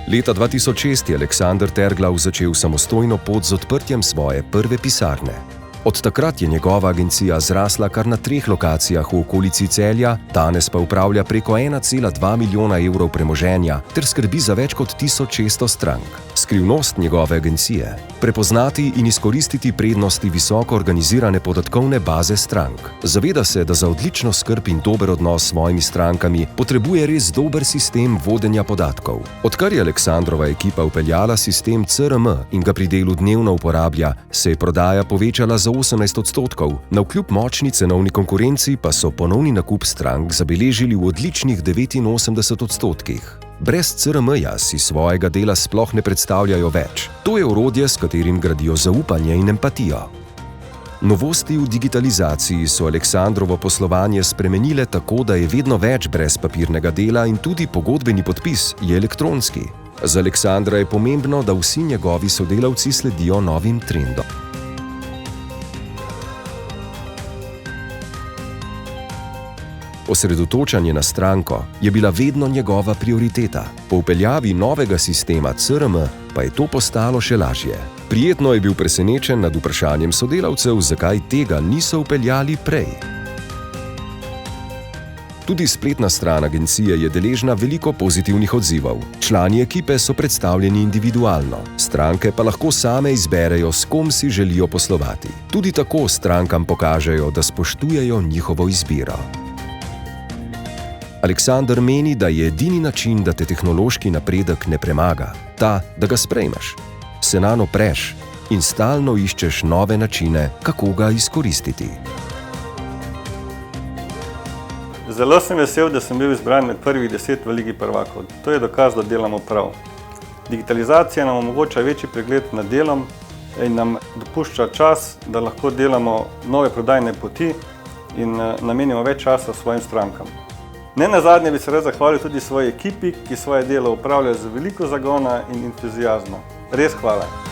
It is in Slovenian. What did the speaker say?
Leta 2006 je Aleksander Terglav začel samostojno pot z odprtjem svoje prve pisarne. Od takrat je njegova agencija zrasla kar na 3 lokacijah v okolici Celja, danes pa upravlja preko 1,2 milijona evrov premoženja ter skrbi za več kot 1600 strank. Skrivnost njegove agencije: prepoznati in izkoristiti prednosti visoko organizirane podatkovne baze strank. Zaveda se, da za odlično skrb in dober odnos s svojimi strankami potrebuje res dober sistem vodenja podatkov. Odkar je Aleksandrova ekipa vpeljala sistem CRM in ga pri delu dnevno uporablja, se je prodaja povečala za 18%, navkljub močni cenovni konkurenci pa so ponovni nakup strank zabeležili v odličnih 89%. Brez CRM-ja si svojega dela sploh ne predstavljajo več. To je orodje, s katerim gradijo zaupanje in empatijo. Novosti v digitalizaciji so Aleksandrovo poslovanje spremenile tako, da je vedno več brezpapirnega dela in tudi pogodbeni podpis je elektronski. Za Aleksandra je pomembno, da vsi njegovi sodelavci sledijo novim trendom. Osredotočanje na stranko je bila vedno njegova prioriteta. Po vpeljavi novega sistema CRM pa je to postalo še lažje. Prijetno je bil presenečen nad vprašanjem sodelavcev, zakaj tega niso vpeljali prej. Tudi spletna stran agencije je deležna veliko pozitivnih odzivov. Člani ekipe so predstavljeni individualno, stranke pa lahko same izberejo, s kom si želijo poslovati. Tudi tako strankam pokažejo, da spoštujejo njihovo izbiro. Aleksander meni, da je edini način, da te tehnološki napredek ne premaga, ta, da ga sprejmeš, se nanj opreš in stalno iščeš nove načine, kako ga izkoristiti. Zelo sem vesel, da sem bil izbran med prvih 10 v Ligi prvakov. To je dokaz, da delamo prav. Digitalizacija nam omogoča večji pregled nad delom in nam dopušča čas, da lahko delamo nove prodajne poti in namenimo več časa svojim strankam. Ne nazadnje bi se rad zahvalil tudi svoji ekipi, ki svoje delo opravlja z veliko zagona in entuziazma. Res hvala.